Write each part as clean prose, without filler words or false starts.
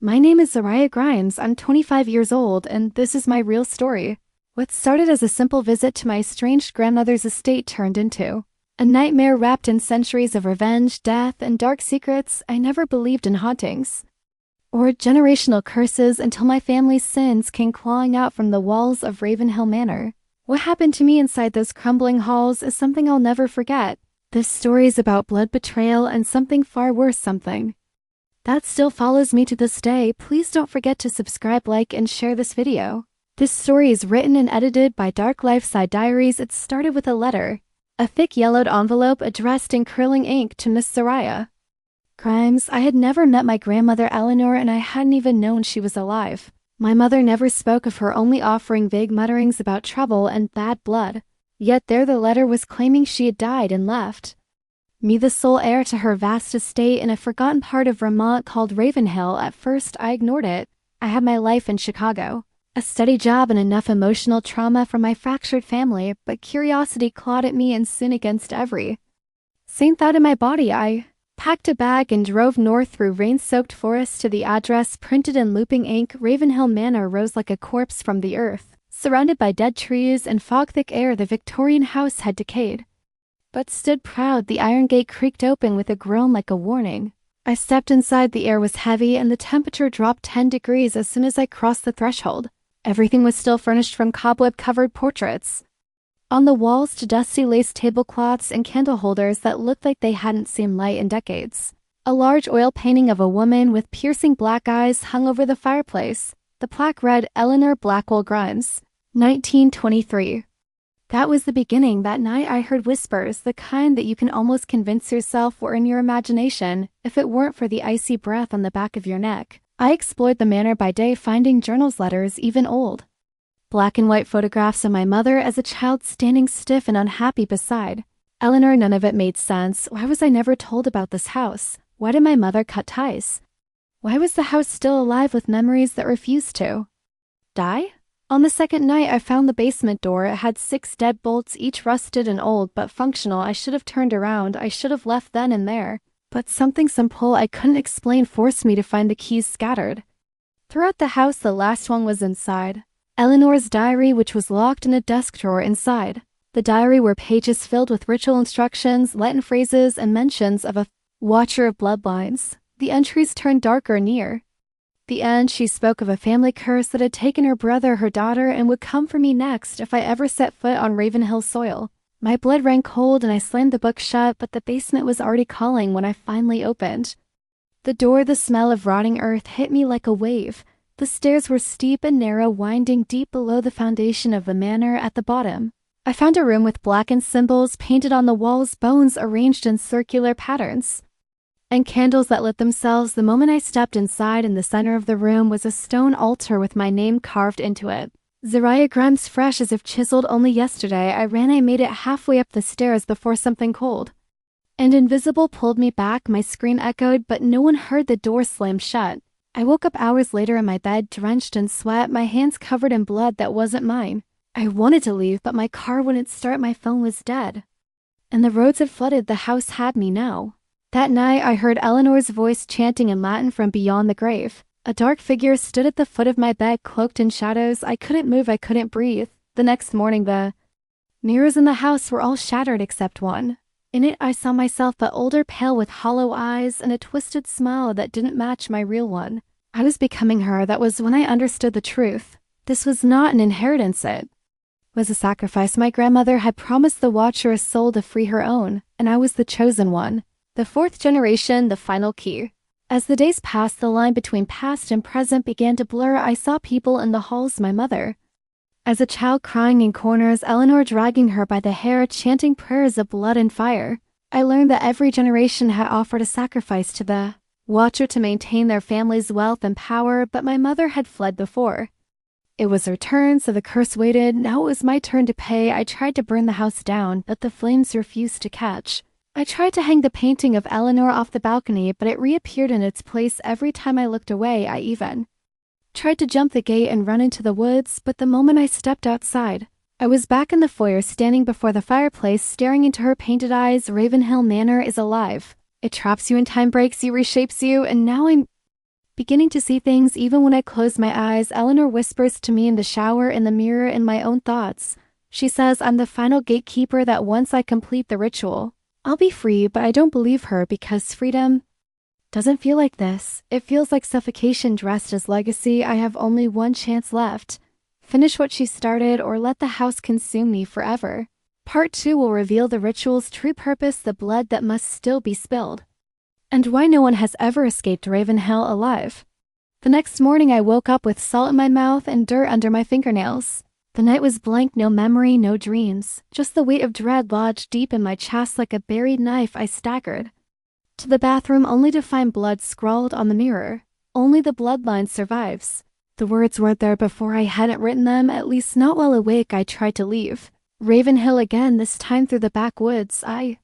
My name is Zariah Grimes. I'm 25 years old, and this is my real story. What started as a simple visit to my estranged grandmother's estate turned into a nightmare wrapped in centuries of revenge, death, and dark secrets. I never believed in hauntings or generational curses until my family's sins came clawing out from the walls of Ravenhill Manor. What happened to me inside those crumbling halls is something I'll never forget. This story is about blood betrayal and something far worse, something that still follows me to this day. Please don't forget to subscribe, like, and share this video. This story is written and edited by Dark Lifeside Diaries. It started with a letter, a thick yellowed envelope addressed in curling ink to Miss Zariah Grimes. I had never met my grandmother Eleanor, and I hadn't even known she was alive. My mother never spoke of her, only offering vague mutterings about trouble and bad blood. Yet there the letter was claiming she had died and left me the sole heir to her vast estate in a forgotten part of Vermont called Ravenhill. At first, I ignored it. I had my life in Chicago, a steady job, and enough emotional trauma from my fractured family, but curiosity clawed at me, and sin against every sane thought in my body. I packed a bag and drove north through rain-soaked forests to the address printed in looping ink. Ravenhill Manor rose like a corpse from the earth, surrounded by dead trees and fog-thick air. The Victorian house had decayed, but stood proud. The iron gate creaked open with a groan like a warning. I stepped inside. The air was heavy, and the temperature dropped 10 degrees as soon as I crossed the threshold. Everything was still furnished, from cobweb-covered portraits on the walls to dusty lace tablecloths and candle holders that looked like they hadn't seen light in decades. A large oil painting of a woman with piercing black eyes hung over the fireplace. The plaque read, Eleanor Blackwell Grimes, 1923. That was the beginning. That night I heard whispers, the kind that you can almost convince yourself were in your imagination if it weren't for the icy breath on the back of your neck. I explored the manor by day, finding journals, letters, even old black and white photographs of my mother as a child, standing stiff and unhappy beside Eleanor. None of it made sense. Why was I never told about this house? Why did my mother cut ties? Why was the house still alive with memories that refused to die? On the second night, I found the basement door. It had 6 dead bolts, each rusted and old but functional. I should have turned around. I should have left then and there. But something, some pull I couldn't explain, forced me to find the keys scattered throughout the house. The last one was inside Eleanor's diary, which was locked in a desk drawer inside. The diary were pages filled with ritual instructions, Latin phrases, and mentions of a watcher of bloodlines. The entries turned darker near the end. She spoke of a family curse that had taken her brother, her daughter, and would come for me next if I ever set foot on Ravenhill soil. My blood ran cold, and I slammed the book shut, but the basement was already calling when I finally opened the door. The smell of rotting earth hit me like a wave. The stairs were steep and narrow, winding deep below the foundation of the manor. At the bottom, I found a room with blackened symbols painted on the walls, bones arranged in circular patterns, and candles that lit themselves. The moment I stepped inside, in the center of the room was a stone altar with my name carved into it. Zariah Grimes, fresh as if chiseled only yesterday. I made it halfway up the stairs before something cold and invisible pulled me back. My scream echoed, but no one heard. The door slammed shut. I woke up hours later in my bed, drenched in sweat, my hands covered in blood that wasn't mine. I wanted to leave, but my car wouldn't start. My phone was dead, and the roads had flooded. The house had me now. That night, I heard Eleanor's voice chanting in Latin from beyond the grave. A dark figure stood at the foot of my bed, cloaked in shadows. I couldn't move. I couldn't breathe. The next morning, the mirrors in the house were all shattered except one. In it, I saw myself, but older, pale, with hollow eyes and a twisted smile that didn't match my real one. I was becoming her. That was when I understood the truth. This was not an inheritance. It was a sacrifice. My grandmother had promised the Watcher a soul to free her own, and I was the chosen one. The 4th generation, the final key. As the days passed, the line between past and present began to blur. I saw people in the halls, my mother as a child, crying in corners, Eleanor dragging her by the hair, chanting prayers of blood and fire. I learned that every generation had offered a sacrifice to the Watcher to maintain their family's wealth and power, but my mother had fled before it was her turn, so the curse waited. Now it was my turn to pay. I tried to burn the house down, but the flames refused to catch. I tried to hang the painting of Eleanor off the balcony, but it reappeared in its place every time I looked away. I even tried to jump the gate and run into the woods, but the moment I stepped outside, I was back in the foyer, standing before the fireplace, staring into her painted eyes. Ravenhill Manor is alive. It traps you in time, breaks you, reshapes you, and now I'm beginning to see things even when I close my eyes. Eleanor whispers to me in the shower, in the mirror, in my own thoughts. She says I'm the final gatekeeper, that once I complete the ritual, I'll be free, but I don't believe her because freedom doesn't feel like this. It feels like suffocation dressed as legacy. I have only one chance left. Finish what she started or let the house consume me forever. Part 2 will reveal the ritual's true purpose, the blood that must still be spilled, and why no one has ever escaped Ravenhill alive. The next morning I woke up with salt in my mouth and dirt under my fingernails. The night was blank, no memory, no dreams. Just the weight of dread lodged deep in my chest like a buried knife. I staggered to the bathroom only to find blood scrawled on the mirror. Only the bloodline survives. The words weren't there before. I hadn't written them, at least not while awake. I tried to leave Ravenhill again, this time through the backwoods. I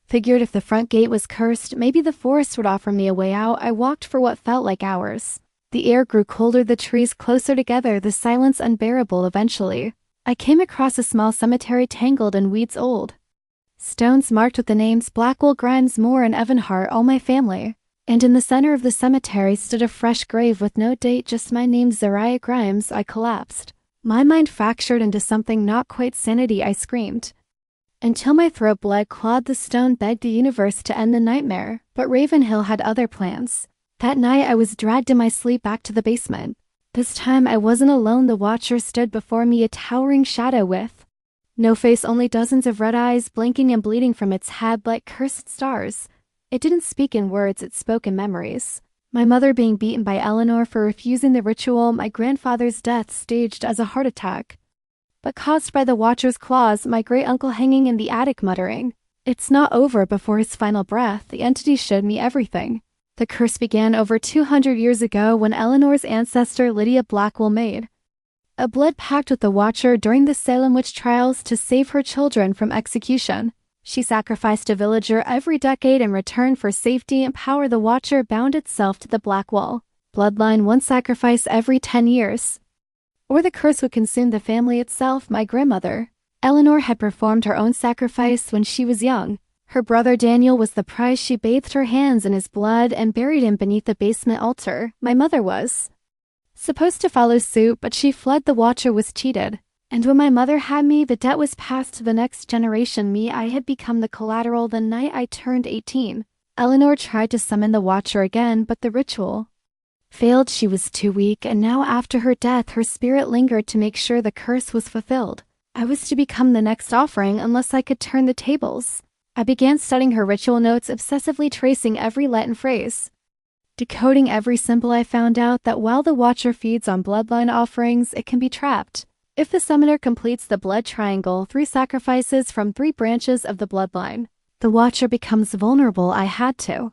figured if the front gate was cursed, maybe the forest would offer me a way out. I walked for what felt like hours. The air grew colder, the trees closer together, the silence unbearable. Eventually, I came across a small cemetery tangled in weeds, old stones marked with the names Blackwell, Grimes, Moore, and Evanhart, all my family. And in the center of the cemetery stood a fresh grave with no date, just my name, Zariah Grimes. I collapsed. My mind fractured into something not quite sanity. I screamed until my throat bled. Clawed the stone, begged the universe to end the nightmare. But Ravenhill had other plans. That night I was dragged in my sleep back to the basement. This time I wasn't alone. The Watcher stood before me, a towering shadow with no face, only dozens of red eyes blinking and bleeding from its head like cursed stars. It didn't speak in words, it spoke in memories. My mother being beaten by Eleanor for refusing the ritual, my grandfather's death staged as a heart attack, but caused by the Watcher's claws, my great-uncle hanging in the attic muttering, "It's not over," before his final breath. The entity showed me everything. The curse began over 200 years ago when Eleanor's ancestor Lydia Blackwell made a blood pact with the Watcher during the Salem witch trials to save her children from execution. She sacrificed a villager every decade in return for safety and power. The Watcher bound itself to the Blackwell bloodline, one sacrifice every 10 years, or the curse would consume the family itself. My grandmother, Eleanor, had performed her own sacrifice when she was young. Her brother Daniel was the prize. She bathed her hands in his blood and buried him beneath the basement altar. My mother was supposed to follow suit, but she fled. The Watcher was cheated. And when my mother had me, the debt was passed to the next generation. I had become the collateral. The night I turned 18, Eleanor tried to summon the Watcher again, but the ritual failed. She was too weak, and now after her death, her spirit lingered to make sure the curse was fulfilled. I was to become the next offering unless I could turn the tables. I began studying her ritual notes, obsessively tracing every Latin phrase, decoding every symbol. I found out that while the Watcher feeds on bloodline offerings, it can be trapped. If the summoner completes the blood triangle, 3 sacrifices from 3 branches of the bloodline, the Watcher becomes vulnerable. I had to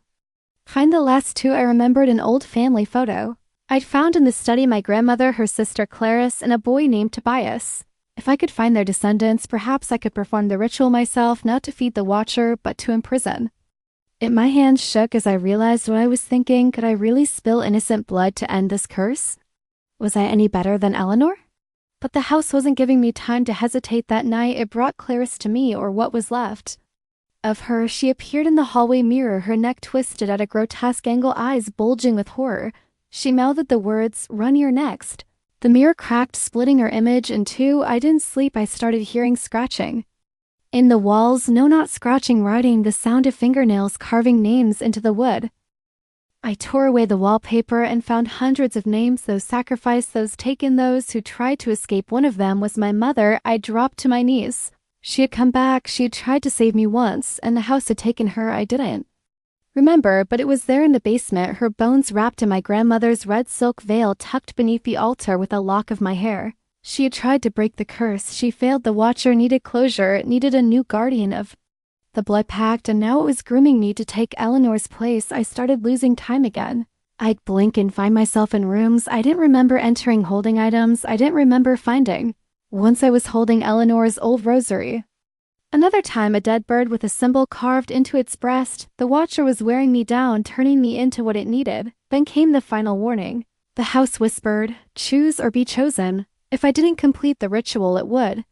find the last 2. I remembered an old family photo I'd found in the study, my grandmother, her sister Clarice, and a boy named Tobias. If I could find their descendants, perhaps I could perform the ritual myself, not to feed the Watcher, but to imprison it. My hands shook as I realized what I was thinking. Could I really spill innocent blood to end this curse? Was I any better than Eleanor? But the house wasn't giving me time to hesitate. That night, it brought Clarice to me, or what was left of her. She appeared in the hallway mirror, her neck twisted at a grotesque angle, eyes bulging with horror. She mouthed the words, "Run, you're next." The mirror cracked, splitting her image in 2. I didn't sleep. I started hearing scratching in the walls. No, not scratching, writing, the sound of fingernails carving names into the wood. I tore away the wallpaper and found hundreds of names, those sacrificed, those taken, those who tried to escape. One of them was my mother. I dropped to my knees. She had come back. She had tried to save me once, and the house had taken her. I didn't remember, but it was there in the basement, her bones wrapped in my grandmother's red silk veil tucked beneath the altar with a lock of my hair. She had tried to break the curse. She failed. The Watcher needed closure. It needed a new guardian of the blood pact, and now it was grooming me to take Eleanor's place. I started losing time again. I'd blink and find myself in rooms I didn't remember entering, holding items I didn't remember finding. Once I was holding Eleanor's old rosary. Another time, a dead bird with a symbol carved into its breast. The Watcher was wearing me down, turning me into what it needed. Then came the final warning. The house whispered, "Choose or be chosen." If I didn't complete the ritual, it would.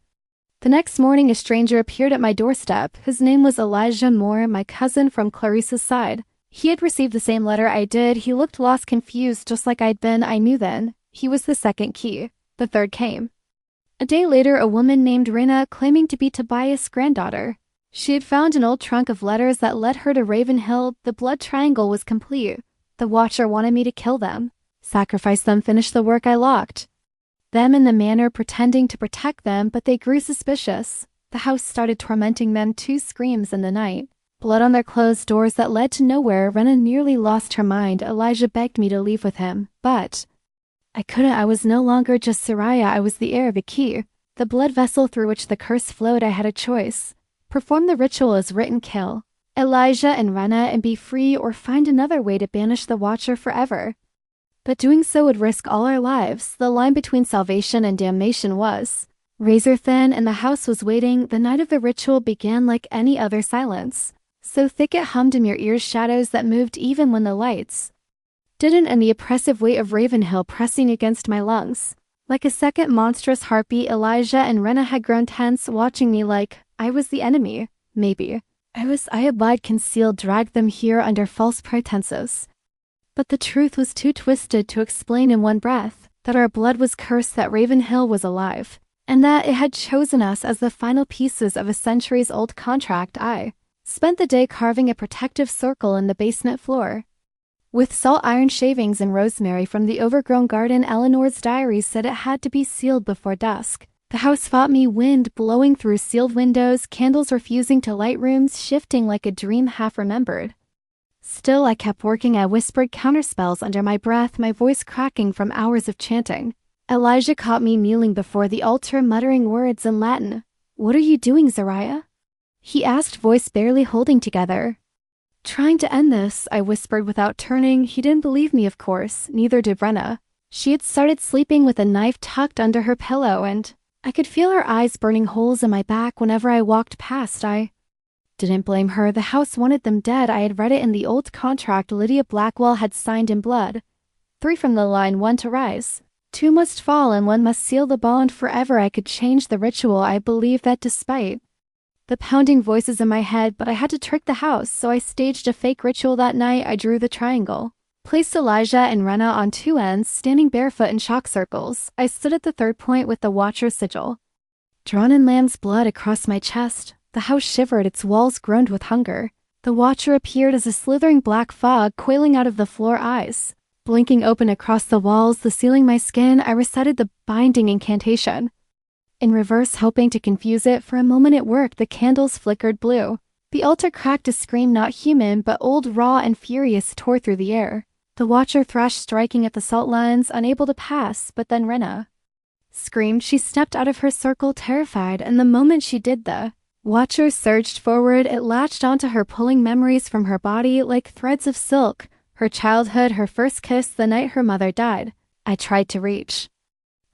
The next morning, a stranger appeared at my doorstep. His name was Elijah Moore, my cousin from Clarissa's side. He had received the same letter I did. He looked lost, confused, just like I'd been. I knew then. He was the second key. The third came. A day later, a woman named Rina, claiming to be Tobias' granddaughter. She had found an old trunk of letters that led her to Ravenhill. The blood triangle was complete. The Watcher wanted me to kill them, sacrifice them, finish the work I locked. Them in the manor, pretending to protect them, but they grew suspicious. The house started tormenting them. 2 screams in the night. Blood on their closed doors that led to nowhere. Rena nearly lost her mind. Elijah begged me to leave with him, but I couldn't. I was no longer just Zariah. I was the heir of a key. The blood vessel through which the curse flowed. I had a choice. Perform the ritual as written, kill Elijah and Rena and be free, or find another way to banish the Watcher forever. But doing so would risk all our lives. The line between salvation and damnation was razor thin, and the house was waiting. The night of the ritual began like any other silence. So thick it hummed in your ears, shadows that moved even when the lights didn't, and the oppressive weight of Ravenhill pressing against my lungs. Like a second monstrous heartbeat, Elijah and Rena had grown tense, watching me like I was the enemy. Maybe. I had lied, concealed, dragged them here under false pretenses. But the truth was too twisted to explain in one breath, that our blood was cursed, that Ravenhill was alive, and that it had chosen us as the final pieces of a centuries-old contract. I spent the day carving a protective circle in the basement floor. With salt iron shavings and rosemary from the overgrown garden. Eleanor's diaries said it had to be sealed before dusk. The house fought me, wind blowing through sealed windows, candles refusing to light rooms, shifting like a dream half remembered. Still, I kept working. I whispered counterspells under my breath, my voice cracking from hours of chanting. Elijah caught me kneeling before the altar, muttering words in Latin. "What are you doing, Zariah?" he asked, voice barely holding together. "Trying to end this," I whispered without turning. He didn't believe me, of course. Neither did Rena. She had started sleeping with a knife tucked under her pillow, and I could feel her eyes burning holes in my back whenever I walked past. I didn't blame her. The house wanted them dead. I had read it in the old contract Lydia Blackwell had signed in blood. 3 from the line, 1 to rise. 2 must fall and 1 must seal the bond forever. I could change the ritual. I believed that despite the pounding voices in my head, but I had to trick the house, so I staged a fake ritual that night. I drew the triangle, placed Elijah and Rena on 2 ends, standing barefoot in chalk circles. I stood at the 3rd point with the Watcher's sigil drawn in lamb's blood across my chest. The house shivered, its walls groaned with hunger. The Watcher appeared as a slithering black fog coiling out of the floor, eyes blinking open across the walls, the ceiling, my skin. I recited the binding incantation in reverse, hoping to confuse it. For a moment it worked. The candles flickered blue. The altar cracked. A scream, not human, but old, raw, and furious, tore through the air. The Watcher thrashed, striking at the salt lines, unable to pass. But then Rena screamed. She stepped out of her circle, terrified, and the moment she did, the Watcher surged forward. It latched onto her, pulling memories from her body like threads of silk. Her childhood, her first kiss, the night her mother died. I tried to reach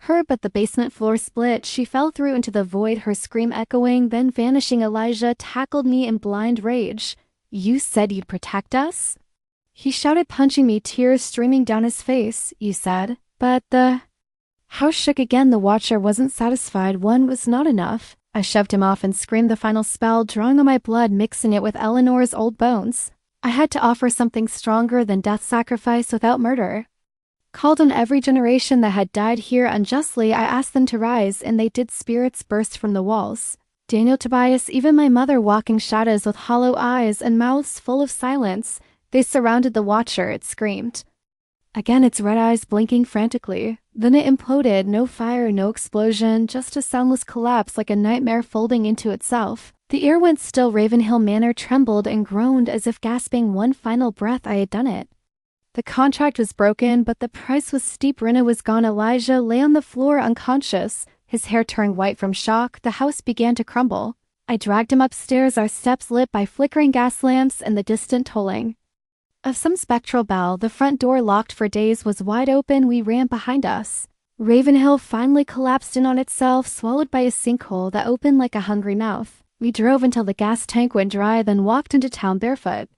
her, but the basement floor split. She fell through into the void, her scream echoing, then vanishing. Elijah tackled me in blind rage. "You said you'd protect us?" he shouted, punching me, tears streaming down his face. "You said." But the house shook again. The Watcher wasn't satisfied. 1 was not enough. I shoved him off and screamed the final spell, drawing on my blood, mixing it with Eleanor's old bones. I had to offer something stronger than death, sacrifice without murder. Called on every generation that had died here unjustly. I asked them to rise, and they did. Spirits burst from the walls. Daniel, Tobias, even my mother, walking shadows with hollow eyes and mouths full of silence. They surrounded the Watcher. It screamed. Again, its red eyes blinking frantically. Then it imploded. No fire, no explosion, just a soundless collapse, like a nightmare folding into itself. The air went still. Ravenhill Manor trembled and groaned as if gasping one final breath. I had done it. The contract was broken, but the price was steep. Rena was gone. Elijah lay on the floor unconscious, his hair turned white from shock. The house began to crumble. I dragged him upstairs, our steps lit by flickering gas lamps and the distant tolling of some spectral bell. The front door, locked for days, was wide open. We ran behind us. Ravenhill finally collapsed in on itself, swallowed by a sinkhole that opened like a hungry mouth. We drove until the gas tank went dry, then walked into town barefoot.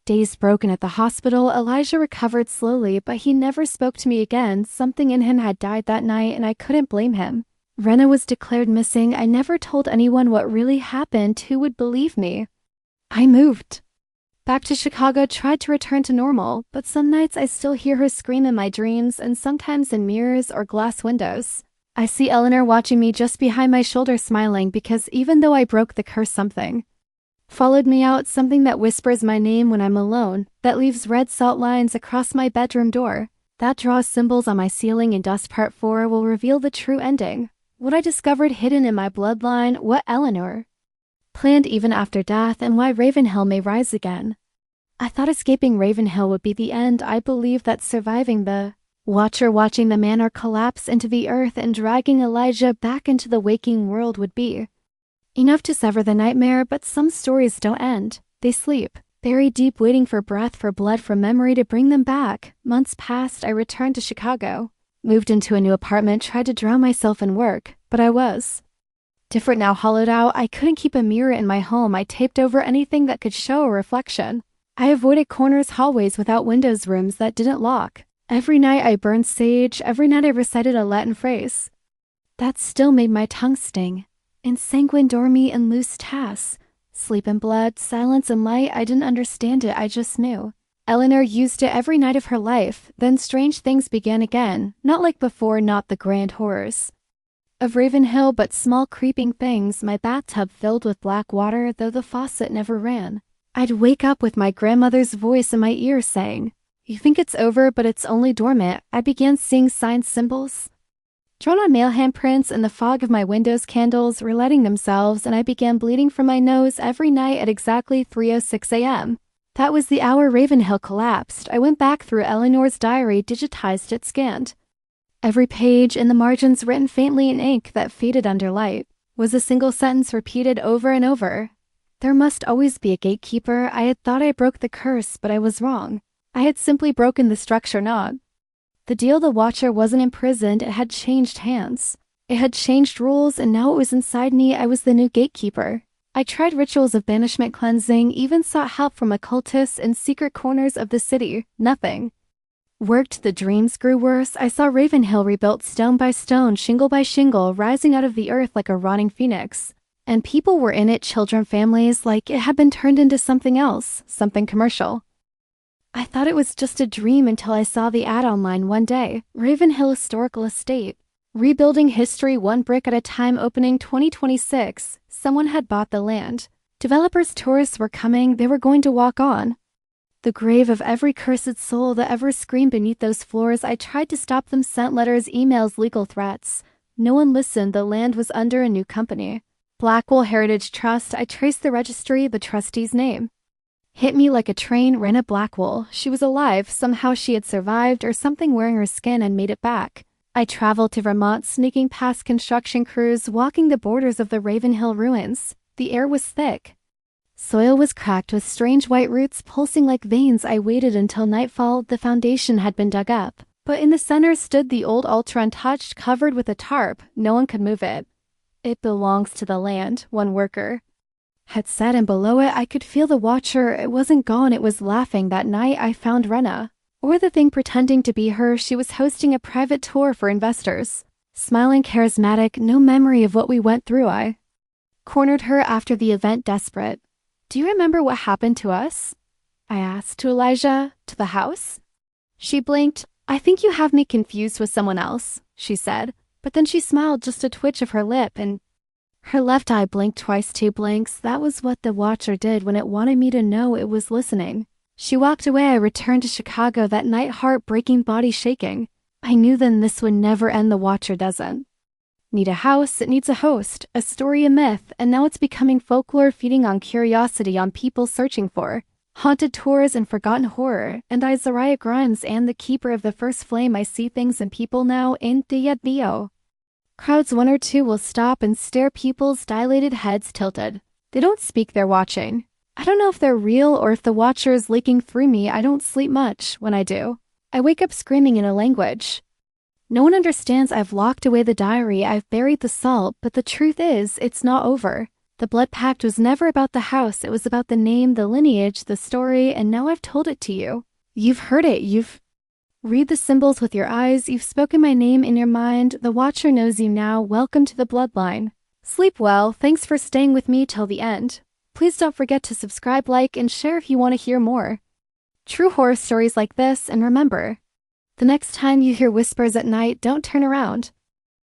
Days broken at the hospital. Elijah recovered slowly, but he never spoke to me again. Something in him had died that night, and I couldn't blame him. Rena was declared missing. I never told anyone what really happened. Who would believe me? I moved Back to Chicago tried to return to normal, but some nights I still hear her scream in my dreams and sometimes in mirrors or glass windows. I see Eleanor watching me just behind my shoulder smiling because even though I broke the curse, something followed me out, something that whispers my name when I'm alone, that leaves red salt lines across my bedroom door, that draws symbols on my ceiling. In Dust Part 4 will reveal the true ending. What I discovered hidden in my bloodline, what Eleanor planned even after death, and why Ravenhill may rise again. I thought escaping Ravenhill would be the end. I believed that surviving the Watcher watching the manor collapse into the earth and dragging Elijah back into the waking world would be enough to sever the nightmare, but some stories don't end. They sleep, buried deep, waiting for breath, for blood, for memory to bring them back. Months passed. I returned to Chicago, moved into a new apartment, tried to drown myself in work, but I was different now, hollowed out. I couldn't keep a mirror in my home. I taped over anything that could show a reflection. I avoided corners, hallways without windows, rooms that didn't lock. Every night I burned sage. Every night I recited a Latin phrase that still made my tongue sting. In sanguine dormi and loose tas. Sleep and blood, silence and light. I didn't understand it, I just knew. Eleanor used it every night of her life. Then strange things began again. Not like before, not the grand horrors of Ravenhill, but small creeping things. My bathtub filled with black water, though the faucet never ran. I'd wake up with my grandmother's voice in my ear saying, "You think it's over, but it's only dormant." I began seeing signs, symbols drawn on nail handprints in the fog of my window's candles relighting themselves, and I began bleeding from my nose every night at exactly 3:06 a.m. That was the hour Ravenhill collapsed. I went back through Eleanor's diary, digitized it, scanned every page. In the margins, written faintly in ink that faded under light, was a single sentence repeated over and over. There must always be a gatekeeper. I had thought I broke the curse, but I was wrong. I had simply broken the structure, not the deal. The Watcher wasn't imprisoned, it had changed hands. It had changed rules, and now it was inside me. I was the new gatekeeper. I tried rituals of banishment, cleansing, even sought help from occultists in secret corners of the city. Nothing worked. The dreams grew worse. I saw Ravenhill rebuilt stone by stone, shingle by shingle, rising out of the earth like a rotting phoenix. And people were in it, children, families, like it had been turned into something else, something commercial. I thought it was just a dream until I saw the ad online one day. Ravenhill Historical Estate. Rebuilding history one brick at a time, opening 2026. Someone had bought the land. Developers, tourists were coming, they were going to walk on the grave of every cursed soul that ever screamed beneath those floors. I tried to stop them, sent letters, emails, legal threats. No one listened. The land was under a new company, Blackwell Heritage Trust. I traced the registry, the trustee's name hit me like a train. Rena Blackwell. She was alive. Somehow she had survived, or something wearing her skin and made it back. I traveled to Vermont, sneaking past construction crews, walking the borders of the Ravenhill ruins. The air was thick. Soil was cracked with strange white roots pulsing like veins. I waited until nightfall. The foundation had been dug up, but in the center stood the old altar, untouched, covered with a tarp. No one could move it. "It belongs to the land," one worker had said, and below it I could feel the Watcher. It wasn't gone, it was laughing. That night I found Rena, or the thing pretending to be her. She was hosting a private tour for investors. Smiling, charismatic, no memory of what we went through. I cornered her after the event, desperate. "Do you remember what happened to us?" I asked. "To Elijah? To the house?" She blinked. "I think you have me confused with someone else," she said. But then she smiled, just a twitch of her lip, and her left eye blinked twice, 2 blinks. That was what the Watcher did when it wanted me to know it was listening. She walked away. I returned to Chicago that night, heart breaking, body shaking. I knew then this would never end. The Watcher doesn't need a house, it needs a host, a story, a myth, and now it's becoming folklore, feeding on curiosity, on people searching for haunted tours and forgotten horror. And I, Zariah Grimes, and the keeper of the first flame, I see things and people now in Diaries. Crowds, 1 or 2 will stop and stare, people's dilated heads tilted. They don't speak, they're watching. I don't know if they're real or if the Watcher is leaking through me. I don't sleep much. When I do, I wake up screaming in a language no one understands. I've locked away the diary, I've buried the salt, but the truth is, it's not over. The blood pact was never about the house, it was about the name, the lineage, the story, and now I've told it to you. You've heard it, you've read the symbols with your eyes, you've spoken my name in your mind. The Watcher knows you now. Welcome to the bloodline. Sleep well. Thanks for staying with me till the end. Please don't forget to subscribe, like, and share if you want to hear more true horror stories like this, and remember, the next time you hear whispers at night, don't turn around.